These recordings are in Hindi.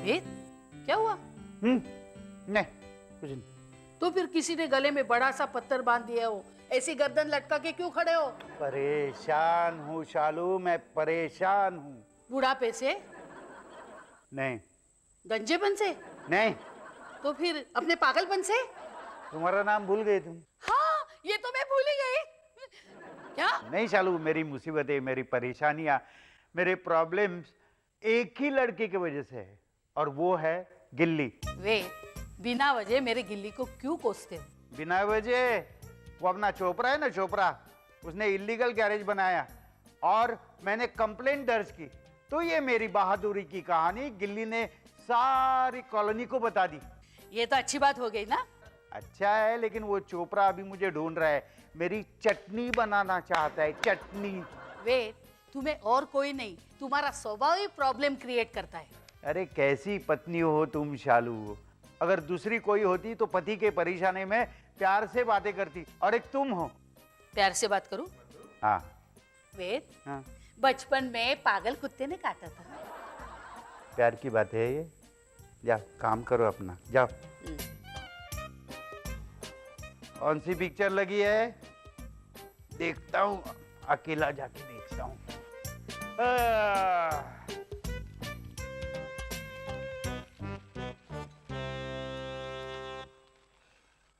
वेद, क्या हुआ? नहीं कुछ नहीं। तो फिर किसी ने गले में बड़ा सा पत्थर बांध दिया हो, ऐसी गर्दन लटका के क्यों खड़े हो? परेशान हूँ शालू, मैं परेशान हूँ। बुढ़ापे से? नहीं। गंजेपन से? नहीं। तो फिर अपने पागलपन से? तुम्हारा नाम भूल गए तुम। हाँ, ये तो मैं भूल ही गई। क्या? नहीं शालू, मेरी मुसीबतें, मेरी परेशानियां, मेरे प्रॉब्लम्स एक ही लड़के की वजह से है, और वो है गिल्ली। वे बिना वजह मेरे गिल्ली को क्यों कोसते हो? बिना वजह? वो अपना चोपड़ा है ना, चोपड़ा, उसने इलीगल गैरेज बनाया और मैंने कंप्लेंट दर्ज की, तो ये मेरी बहादुरी की कहानी गिल्ली ने सारी कॉलोनी को बता दी। ये तो अच्छी बात हो गई ना। अच्छा है, लेकिन वो चोपड़ा अभी मुझे ढूंढ रहा है, मेरी चटनी बनाना चाहता है, चटनी। वे तुम्हें और कोई नहीं, तुम्हारा स्वभाव ही प्रॉब्लम क्रिएट करता है। अरे कैसी पत्नी हो तुम शालू, अगर दूसरी कोई होती तो पति के परेशानी में प्यार से बातें करती, और एक तुम हो। प्यार से बात करूं? हाँ। वेद, हाँ। बचपन में पागल कुत्ते ने काटा था। प्यार की बात है ये। जाओ काम करो अपना, जाओ। कौन सी पिक्चर लगी है? देखता हूँ, अकेला जाके देखता हूँ।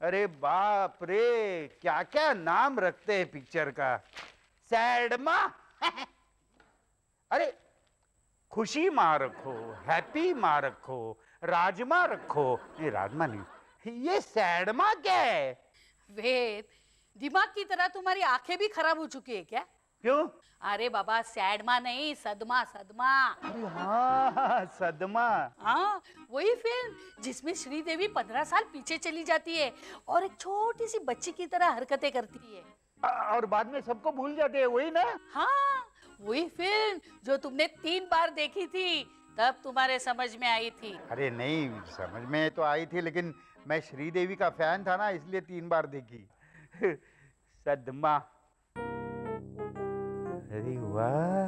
अरे बाप रे, क्या क्या नाम रखते हैं पिक्चर का। सैडमा अरे खुशी माँ रखो, हैप्पी माँ रखो, राजमा रखो। नहीं राजमा नहीं, ये सैडमा क्या है? वेद, दिमाग की तरह तुम्हारी आंखें भी खराब हो चुकी है क्या? क्यों? अरे बाबा, सैडमा नहीं, सदमा सदमा। अरे हाँ, सदमा। हाँ, वही फिल्म जिसमें श्रीदेवी 15 साल पीछे चली जाती है और एक छोटी सी बच्ची की तरह हरकतें करती है, और बाद में सबको भूल जाते हैं, वही ना? हाँ, वही फिल्म जो तुमने 3 बार देखी थी, तब तुम्हारे समझ में आई थी। अरे नहीं, समझ में तो आई थी, लेकिन मैं श्रीदेवी का फैन था ना, इसलिए 3 बार देखी। सदमा। अरे वाह,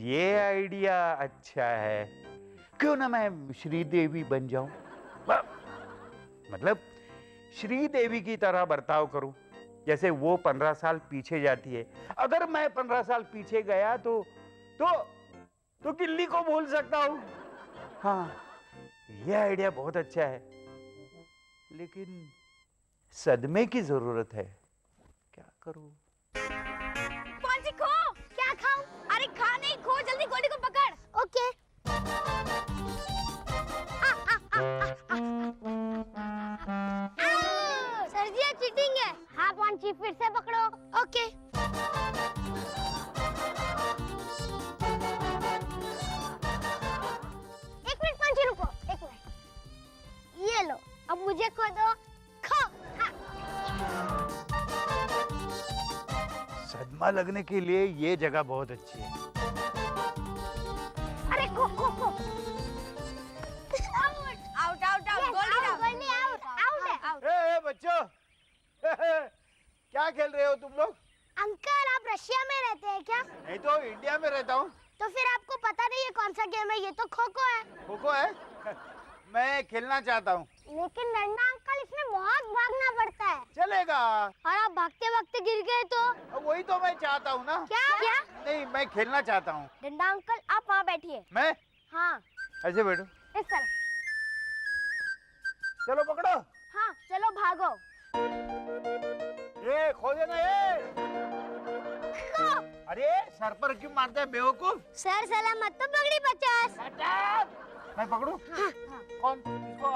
ये आइडिया अच्छा है। क्यों ना मैं श्रीदेवी बन जाऊं? मतलब श्रीदेवी की तरह बर्ताव करूं, जैसे वो 15 साल पीछे जाती है। अगर मैं 15 साल पीछे गया तो गिल्ली को भूल सकता हूं। हाँ, ये आइडिया बहुत अच्छा है, लेकिन सदमे की जरूरत है। क्या करूं? कौन सी खो? क्या खाऊं? अरे खा नहीं, खो जल्दी गोली को पकड़। ओके। सर जी ये चीटिंग है। हाँ पॉन्ची, फिर से पकड़ो। ओके। एक मिनट पॉन्ची, रुको एक मिनट। ये लो, अब मुझे खो दो। खो। सदमा लगने के लिए ये जगह बहुत अच्छी है। अरे kho kho kho. Out out out, गोली आउट आउट आउट। ए बच्चों, क्या खेल रहे हो तुम लोग? अंकल आप रशिया में रहते हैं क्या? नहीं तो इंडिया में रहता हूँ। तो फिर आपको पता नहीं है कौन सा गेम है? ये तो खो खो है। खो खो है? मैं खेलना चाहता हूँ। लेकिन डंडा अंकल, इसमें बहुत भागना पड़ता है। चलेगा। और आप भागते भागते गिर गए तो? वही तो मैं चाहता हूँ ना। क्या क्या? नहीं, मैं खेलना चाहता हूँ। डंडा अंकल आप वहाँ बैठिए। मैं? हाँ ऐसे बैठो। इस तरह। चलो पकड़ो। हाँ चलो भागो। ये खो देना ये। अरे सर पर क्यों मारते हैं बेवकूफ? सर सलामत तो पगड़ी 50। मैं पकड़ूं? हाँ। कौन? किसको?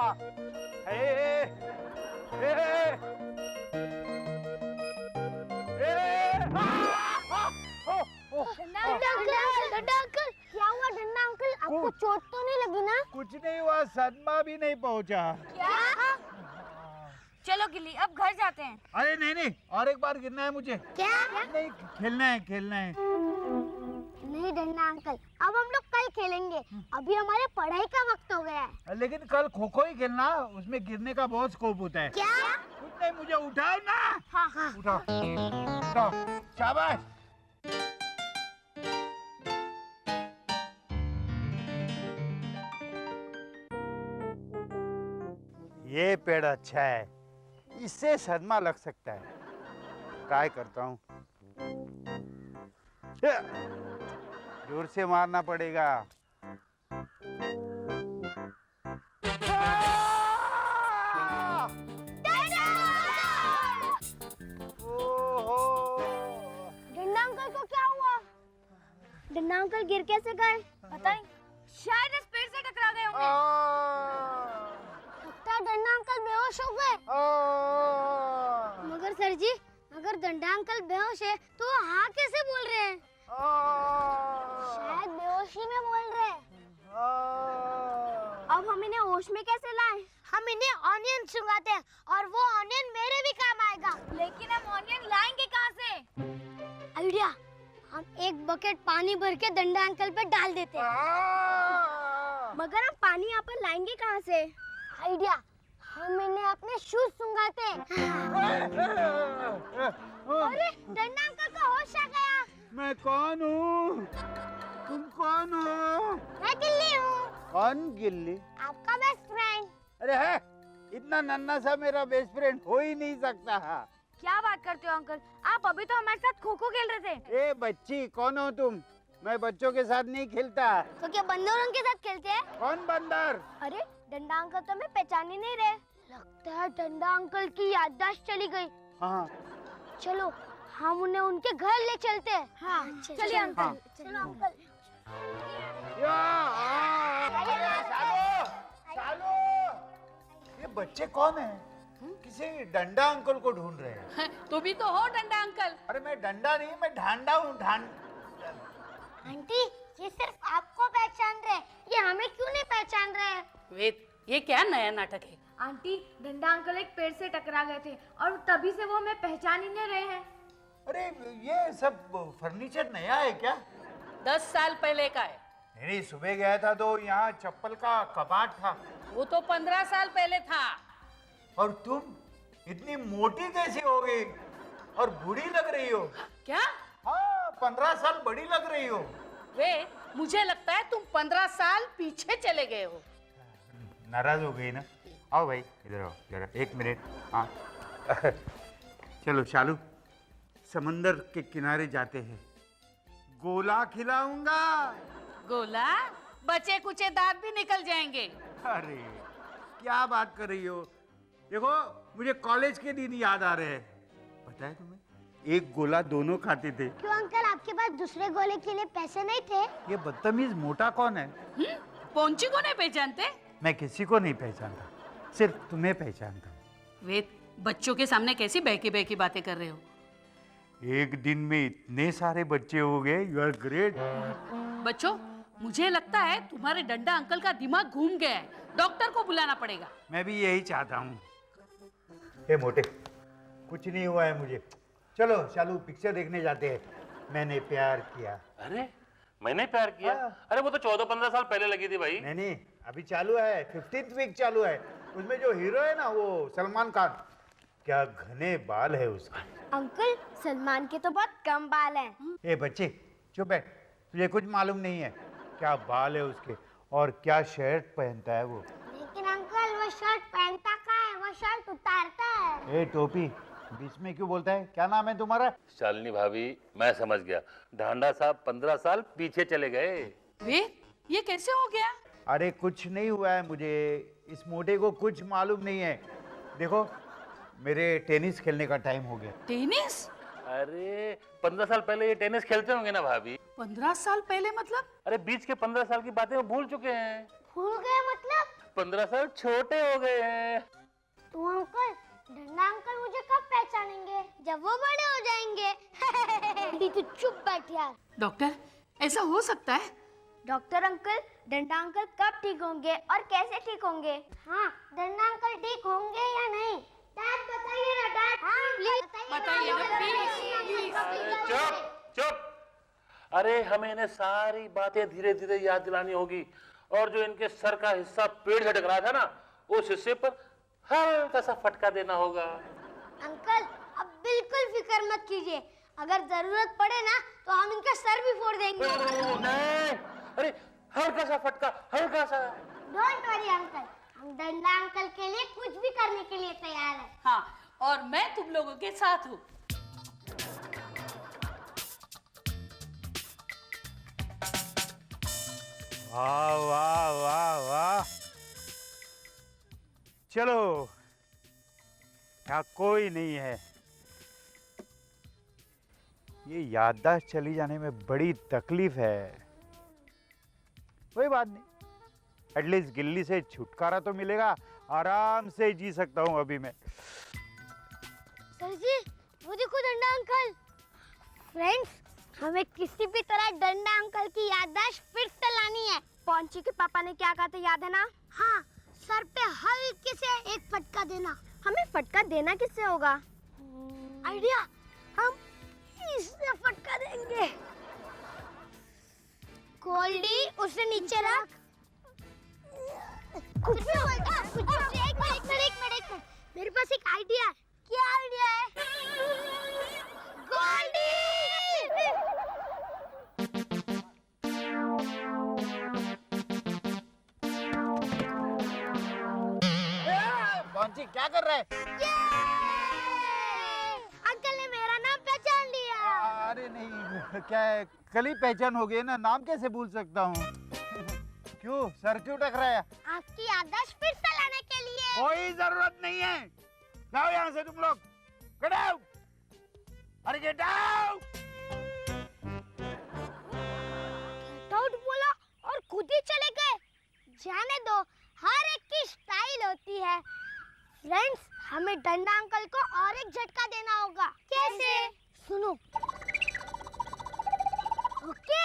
डंडा अंकल क्या हुआ? डंडा अंकल आपको चोट तो नहीं लगी ना? कुछ नहीं हुआ, सदमा भी नहीं पहुंचा। क्या? चलो गिल्ली अब घर जाते हैं। अरे नहीं नहीं, और एक बार गिरना है मुझे। क्या? नहीं, खेलना है खेलना है। नहीं डंडा अंकल, अब हम लोग कल खेलेंगे, अभी हमारे पढ़ाई का वक्त हो गया है। लेकिन कल खो खो ही खेलना, उसमें गिरने का बहुत स्कोप होता है। क्या? कुछ नहीं, मुझे उठाओ ना। हाँ हाँ उठाओ उठाओ, शाबाश। ये पेड़ अच्छा है, इससे सदमा लग सकता है। काय करता हूँ, जोर से मारना पड़ेगा। डंडा अंकल को क्या हुआ? डंडा अंकल गिर कैसे गए? पता नहीं, शायद इस पेड़ से टकरा गए होंगे। लगता है डंडा अंकल बेहोश हो गए। मगर सर जी, अगर डंडा अंकल बेहोश है तो वो हाँ कैसे बोल रहे हैं? शायद बेहोशी में बोल रहे हैं। अब हम इन्हें होश में कैसे लाएं? हम इन्हें ऑनियन सुंघाते हैं और वो ऑनियन मेरे भी काम आएगा। लेकिन हम ऑनियन लाएंगे कहाँ से? आइडिया, हम एक बकेट पानी भर के डंडा अंकल पे डाल देते हैं। मगर हम पानी यहाँ पर लाएंगे कहाँ से? आइडिया, हम इन्हें अपने शूज सुंघाते हैं। अरे डंडा अंकल को होश आ गया। मैं कौन हूँ? तुम कौन हो? मैं गिल्ली हूँ। कौन गिल्ली? आपका बेस्ट फ्रेंड। अरे है, इतना नन्हा सा मेरा बेस्ट फ्रेंड हो ही नहीं सकता। क्या बात करते हो अंकल? आप अभी तो हमारे साथ खो खो खेल रहे थे। ए बच्ची, कौन हो तुम? मैं बच्चों के साथ नहीं खेलता। तो क्या बंदरों के साथ खेलते हैं? कौन बंदर? अरे डंडा अंकल तो हमें पहचान ही नहीं रहे। लगता है डंडा अंकल की याददाश्त चली गई। हाँ, चलो हम उन्हें उनके घर ले चलते हैं। हाँ, चलिए अंकल। हाँ। चलो अंकल। सालो, ये बच्चे कौन हैं? किसी डंडा अंकल को ढूंढ रहे हैं। तुम भी तो हो डंडा अंकल। अरे मैं डंडा नहीं, मैं ढांडा हूँ। आंटी, ये सिर्फ आपको पहचान रहे, ये हमें क्यों नहीं पहचान रहे? वेद, ये क्या नया नाटक है? आंटी, डंडा अंकल एक पेड़ से टकरा गए थे और तभी से वो हमें पहचान ही नहीं रहे हैं। अरे ये सब फर्नीचर नया है क्या? 10 साल पहले का है। नहीं, सुबह गया था तो यहाँ चप्पल का कबाड़ था। वो तो 15 साल पहले था। और तुम इतनी मोटी कैसी हो गई और बूढ़ी लग रही हो? क्या? हाँ, 15 साल बड़ी लग रही हो। वे, मुझे लगता है तुम 15 साल पीछे चले गए हो। नाराज हो गई ना? आओ भाई, इधर आओ जरा, 1 मिनट। हाँ चलो चालू, समंदर के किनारे जाते हैं। गोला खिलाऊंगा। गोला? बचे कुचे दांत भी निकल जाएंगे। अरे क्या बात कर रही हो? देखो, मुझे कॉलेज के दिन याद आ रहे हैं। पता है तुम्हें, एक गोला दोनों खाते थे। क्यों अंकल, आपके पास दूसरे गोले के लिए पैसे नहीं थे? ये बदतमीज मोटा कौन है? पोंची को नहीं पहचानते? मैं किसी को नहीं पहचानता, सिर्फ तुम्हें पहचानता हूँ। वेद, बच्चों के सामने कैसी बहकी बहकी बातें कर रहे हो? एक दिन में इतने सारे बच्चे हो गए। You are great. बच्चों, मुझे लगता है तुम्हारे डंडा अंकल का दिमाग घूम गया है। डॉक्टर को बुलाना पड़ेगा। मैं भी यही चाहता हूँ। हे मोटे, कुछ नहीं हुआ है मुझे। चलो चालू, पिक्चर देखने जाते हैं। मैंने प्यार किया। अरे मैंने प्यार किया? अरे वो तो 14-15 साल पहले लगी थी भाई। नहीं, अभी चालू है, 15th वीक चालू है। उसमें जो हीरो है ना, वो सलमान खान। क्या घने बाल है उसके। अंकल, सलमान के तो बहुत कम बाल हैं। ए बच्चे, चुप बैठ। तुझे कुछ मालूम नहीं है क्या बाल है उसके और क्या शर्ट पहनता है वो। लेकिन अंकल, वो शर्ट पहनता कहाँ है? वो शर्ट उतारता है। ए टोपी, बीच में क्यों बोलता है? क्या नाम है तुम्हारा? शालिनी भाभी, मैं समझ गया। ढांडा साहब 15 साल पीछे चले गए। वेद, ये कैसे हो गया? अरे कुछ नहीं हुआ है मुझे। इस मोटे को कुछ मालूम नहीं है। देखो, मेरे टेनिस खेलने का टाइम हो गया। टेनिस? अरे 15 साल पहले ये टेनिस खेलते होंगे ना भाभी? 15 साल पहले मतलब? अरे बीच के 15 साल की बातें वो भूल चुके हैं। भूल गए मतलब? 15 साल छोटे हो गए हैं। तो अंकल, डंडा अंकल मुझे कब पहचानेंगे? जब वो बड़े हो जाएंगे। तू चुप बैठ यार। डॉक्टर, ऐसा हो सकता है? डॉक्टर अंकल, डंडा अंकल कब ठीक होंगे और कैसे ठीक होंगे? हाँ, डंडा अंकल ठीक होंगे या नहीं? डैड बताइए ना डैड। हाँ, प्लीज बताइए ना, प्लीज। चुप चुप। अरे हमें इन्हें सारी बातें धीरे धीरे याद दिलानी होगी। और जो इनके सर का हिस्सा पेड़ से टकरा था ना, उस हिस्से पर हल्का सा फटका देना होगा। अंकल, अब बिल्कुल फिक्र मत कीजिए। अगर जरूरत पड़े ना तो हम इनका सर भी फोड़ देंगे। नहीं, अरे हल्का सा फटका, हल्का सा। डोंट वरी अंकल, हम डंडा अंकल के लिए कुछ भी करने के लिए तैयार हैं। हाँ, और मैं तुम लोगों के साथ हूँ। वाह वाह वाह वाह, चलो यहाँ कोई नहीं है। ये याददाश्त चली जाने में बड़ी तकलीफ है। कोई बात नहीं, एटलीस्ट गिल्ली से छुटकारा तो मिलेगा, आराम से जी सकता हूँ अभी मैं। सर जी, वो देखो डंडा अंकल। फ्रेंड्स, हमें किसी भी तरह डंडा अंकल की याददाश्त फिर से लानी है। पौंची के पापा ने क्या कहा था याद है ना? हाँ, सर पे हल्के से एक फटका देना। हमें फटका देना किससे होगा? आइडिया, हम इससे फटका देंगे। गोल्डी, उसे नीचे रख। कुछ भी होगा, कुछ भी। एक मिनट। मेरे पास एक आइडिया है। क्या आइडिया है? गोल्डी! पौंची क्या कर रहा है? अंकल ने मेरा नाम पहचान लिया। अरे नहीं, क्या है, कल ही पहचान हो गई ना, नाम कैसे भूल सकता हूँ? क्यों, सर क्यों टकराया? आपकी याददाश्त फिर से लाने के लिए। कोई जरूरत नहीं है, जाओ यहाँ से तुम लोग, गेट आउट, अरे गेट आउट। गेट बोला और खुद ही चले गए। जाने दो, हर एक की स्टाइल होती है। फ्रेंड्स, हमें डंडा अंकल को और एक झटका देना होगा। कैसे? सुनो। ओके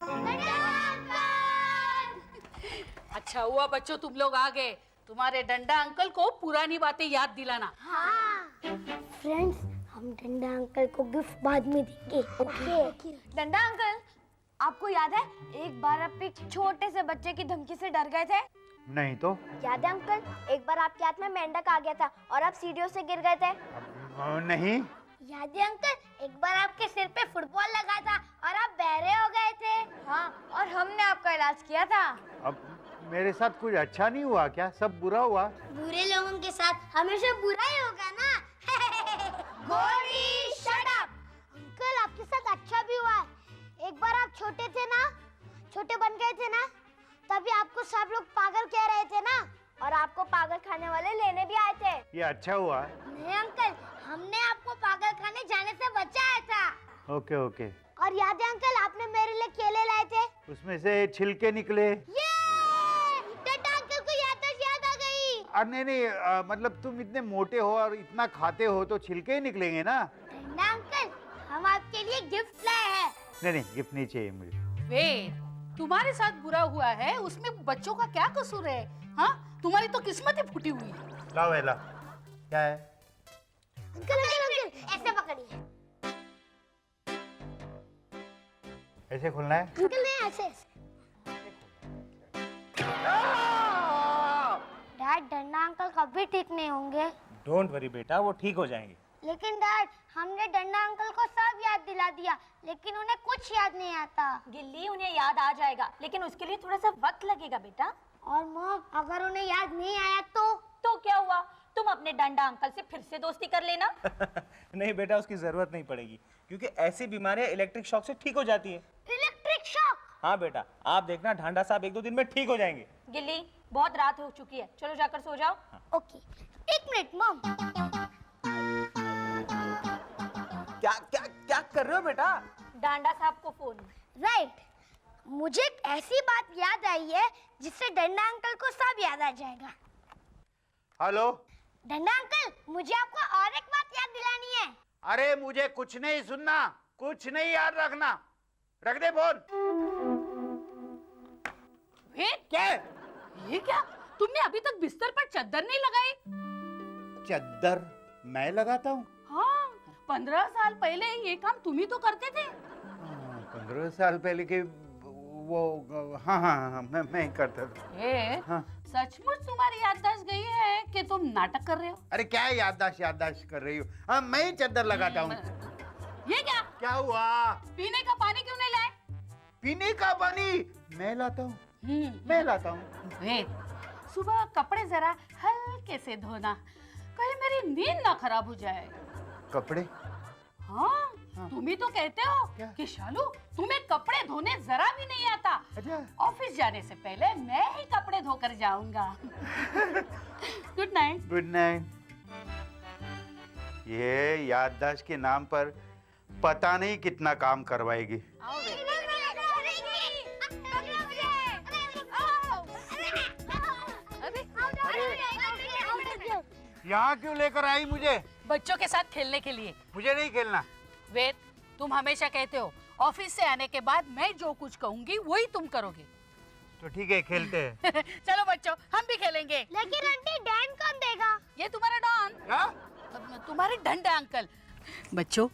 डंडा अंकल। अच्छा हुआ बच्चों तुम लोग आ गए। तुम्हारे डंडा अंकल को पुरानी बातें याद दिलाना। हाँ। फ्रेंड्स, हम डंडा अंकल को गिफ्ट बाद में देंगे। ओके। डंडा अंकल, आपको याद है एक बार आप एक छोटे से बच्चे की धमकी से डर गए थे? नहीं तो। याद है अंकल, एक बार आपके हाथ में मेंढक आ गया था और आप सीढ़ियों से गिर गए थे? नहीं। याद है अंकल, एक बार आपके सिर पे फुटबॉल लगा था और आप बहरे हो गए थे। हाँ, और हमने आपका इलाज किया था। अब मेरे साथ कुछ अच्छा नहीं हुआ क्या? सब बुरा हुआ? बुरे लोगों के साथ हमेशा बुरा ही होगा ना। Goldy, shut up. अंकल, आपके साथ अच्छा भी हुआ है। एक बार आप छोटे थे ना, छोटे बन गए थे ना, तभी आपको सब लोग पागल कह रहे थे ना, और आपको पागल खाने वाले लेने भी आए थे। ये अच्छा हुआ। नहीं अंकल, हमने आपको पागल खाने जाने से बचाया था। Okay okay. और याद है अंकल, आपने मेरे लिए केले लाए थे। उसमें से छिलके निकले। ये डंडा अंकल को याद आ गई। अरे नहीं, मतलब तुम इतने मोटे हो और इतना खाते हो तो छिलके ही निकलेंगे ना। डंडा अंकल, हम आपके लिए गिफ्ट लाए हैं। नहीं, गिफ्ट नहीं चाहिए मुझे। वेद, तुम्हारे साथ बुरा हुआ है, उसमें बच्चों का क्या कसूर है? हाँ, तुम्हारी तो किस्मत ही फूटी हुई है। लाओ एला, क्या है? अंकल, ऐसे पकड़िए। ऐसे खोलना है? अंकल नहीं, ऐसे। डैड, डंडा अंकल कभी ठीक नहीं होंगे। डोंट वरी बेटा, वो ठीक हो जाएंगे। लेकिन डैड, हमने डंडा अंकल को सब याद दिला दिया, लेकिन उन्हें कुछ याद नहीं आता। गिल्ली, उन्हें याद आ जाएगा, लेकिन उसके लिए थोड़ा सा वक्त लगेगा बेटा। और मॉम, अगर उन्हें याद नहीं आया तो क्या हुआ? तुम अपने डंडा अंकल से फिर से दोस्ती कर लेना। नहीं बेटा, उसकी जरूरत नहीं पड़ेगी, क्योंकि ऐसी बीमारियां इलेक्ट्रिक शॉक से ठीक हो जाती है। Electric shock? हाँ बेटा, आप देखना, ढांडा साहब 1-2 दिन में ठीक हो जाएंगे। गिल्ली, बहुत रात हो चुकी है, चलो जाकर सो जाओ। ओके। एक मिनट मॉम। क्या क्या क्या कर रहे हो बेटा? डांडा साहब को फोन। राइट। मुझे एक ऐसी बात याद आई है जिससे डंडा अंकल को सब याद आ जाएगा। हेलो। डंडा अंकल, मुझे आपको और एक बात याद दिलानी है। अरे मुझे कुछ नहीं सुनना, कुछ नहीं याद रखना, रख दे फोन। वेद, क्या है? ये क्या? तुमने अभी तक बिस्तर पर चादर नहीं लगाई? चद्दर मैं लगाता हूँ? हाँ, 15 साल पहले ये काम तुम ही तो करते थे। 15 साल पहले के वो, हाँ, मैं करता था। हाँ। सचमुच तुम्हारी याददाश्त गई है कि तुम नाटक कर रहे हो? अरे क्या याददाश्त कर रही हो? हाँ, मैं ही चद्दर लगाता हूँ। ये क्या? क्या हुआ? पीने का पानी क्यों नहीं लाए? पीने का पानी मैं लाता हूँ, मैं लाता हूँ। वेद, सुबह कपड़े जरा हल्के से धोना, कहीं मेरी नींद ना खराब हो जाए। कपड़े? हाँ, तुम ही तो कहते हो क्या? कि शालू तुम्हें कपड़े धोने जरा भी नहीं आता। अच्छा। ऑफिस जाने से पहले मैं ही कपड़े धोकर जाऊंगा। Good night. Good night. ये याददाश्त के नाम पर पता नहीं कितना काम करवाएगी। यहाँ क्यों लेकर आई मुझे? बच्चों के साथ खेलने के लिए। मुझे नहीं खेलना। वेद, तुम हमेशा कहते हो ऑफिस से आने के बाद मैं जो कुछ कहूंगी वही तुम करोगे। तो ठीक है, खेलते हैं। चलो बच्चों, हम भी खेलेंगे। लेकिन आंटी डैन कौन देगा? ये तुम्हारा डॉन, क्या? तुम्हारे डंडा अंकल। बच्चों,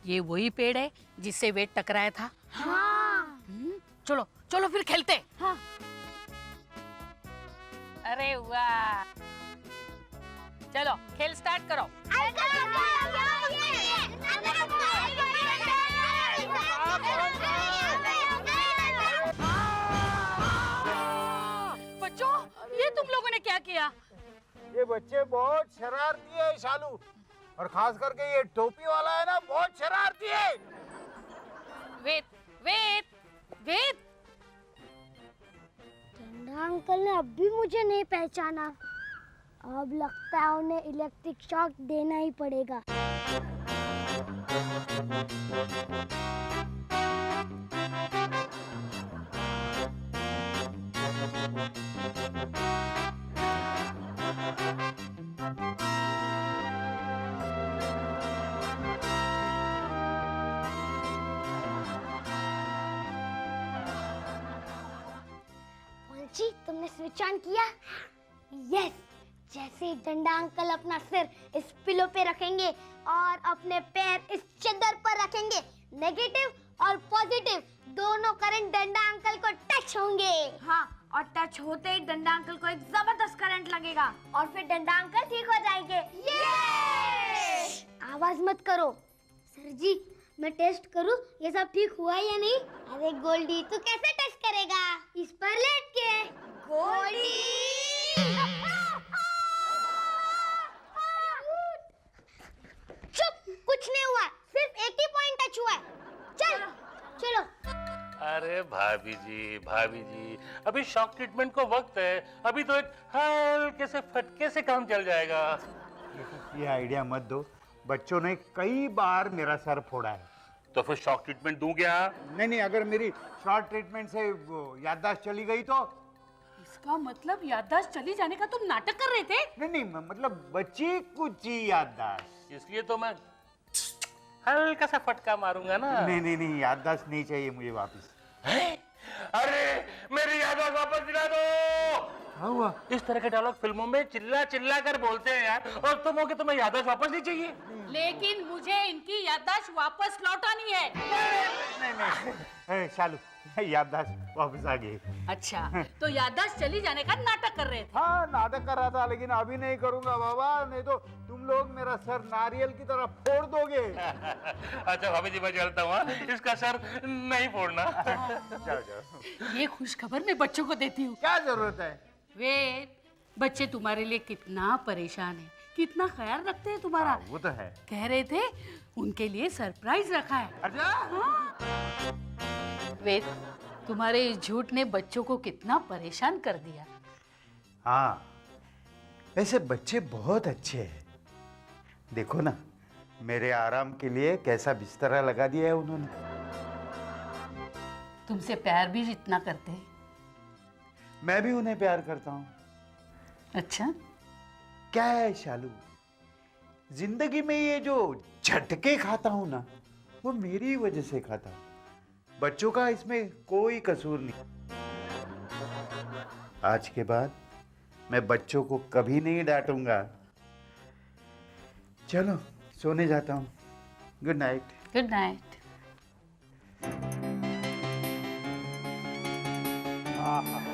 ये वही पेड़ है जिससे वेद टकराया था। हाँ। चलो चलो फिर खेलते। हाँ। अरे वाह, चलो खेल स्टार्ट करो। बच्चों, ये तुम लोगों ने क्या किया? ये बच्चे बहुत शरारती है शालू, और खास करके ये टोपी वाला है ना, बहुत शरारती है। वेद वेद वेद, डंडा अंकल ने अब भी मुझे नहीं पहचाना। अब लगता है उन्हें इलेक्ट्रिक शॉक देना ही पड़ेगा। जी, तुमने स्विच ऑन किया? यस। जैसे ही डंडा अंकल अपना सिर इस पिलो पे रखेंगे और अपने पैर इस चादर पर रखेंगे, नेगेटिव और पॉजिटिव दोनों करंट डंडा अंकल को टच होंगे। हाँ, और टच होते ही डंडा अंकल को एक जबरदस्त करंट लगेगा और फिर डंडा अंकल ठीक हो जाएंगे। आवाज मत करो। सर जी, मैं टेस्ट करूं ये सब ठीक हुआ या नहीं? अरे गोल्डी, तू कैसे टेस्ट करेगा? इस पर लेट के। गोल्डी! चुप, कुछ नहीं हुआ, सिर्फ एक ही पॉइंट टच हुआ है। चल, चलो। अरे भाभी जी, अभी शॉक ट्रीटमेंट को वक्त है, अभी तो एक हल्के से फटके से काम चल जाएगा। ये आइडिया मत दो, बच्चों ने कई बार मेरा सर फोड़ा है। तो फिर शॉक ट्रीटमेंट दूं क्या? नहीं, अगर मेरी शॉर्ट ट्रीटमेंट से वो याददाश्त चली गई तो? इसका मतलब याददाश्त चली जाने का तुम नाटक कर रहे थे? नहीं, मतलब बची कुछ याददाश्त। इसलिए तो मैं हल्का सा फटका मारूंगा ना। नहीं, याददाश्त नहीं चाहिए मुझे वापस। अरे मेरी याददाश्त वापस दिला दो। क्या हुआ? इस तरह के डायलॉग फिल्मों में चिल्ला चिल्ला कर बोलते हैं यार, और तुम हो कि तुम्हें याददाश्त वापस नहीं चाहिए। लेकिन मुझे इनकी याददाश्त वापस लौटानी है। नहीं, शालू, याददाश्त वापस आ गई। अच्छा, तो याददाश्त चली जाने का नाटक कर रहे थे। हाँ, नाटक कर रहा था, लेकिन अभी नहीं करूंगा बाबा, नहीं तो तुम लोग मेरा सर नारियल की तरह फोड़ दोगे। अच्छा भाभी जी, मैं चलता हूँ, इसका सर नहीं फोड़ना। जाओ। ये खुशखबर मैं बच्चों को देती हूँ। क्या जरूरत है? वे बच्चे तुम्हारे लिए कितना परेशान है, कितना ख्याल रखते हैं तुम्हारा। वो तो है। कह रहे थे उनके लिए सरप्राइज रखा है। अच्छा। वेद, तुम्हारे इस झूठ ने बच्चों को कितना परेशान कर दिया। हाँ, वैसे बच्चे बहुत अच्छे हैं। देखो ना, मेरे आराम के लिए कैसा बिस्तरा लगा दिया है उन्होंने। तुमसे प्यार भी इतना करते हैं। मैं भी उन्हें प्यार करता हूँ। अच्छा, क्या है शालू, जिंदगी में ये जो झटके खाता हूँ ना, वो मेरी वजह से खाता हूँ। बच्चों का इसमें कोई कसूर नहीं। आज के बाद मैं बच्चों को कभी नहीं डांटूंगा। चलो, सोने जाता हूँ। Good night. Good night. आहा।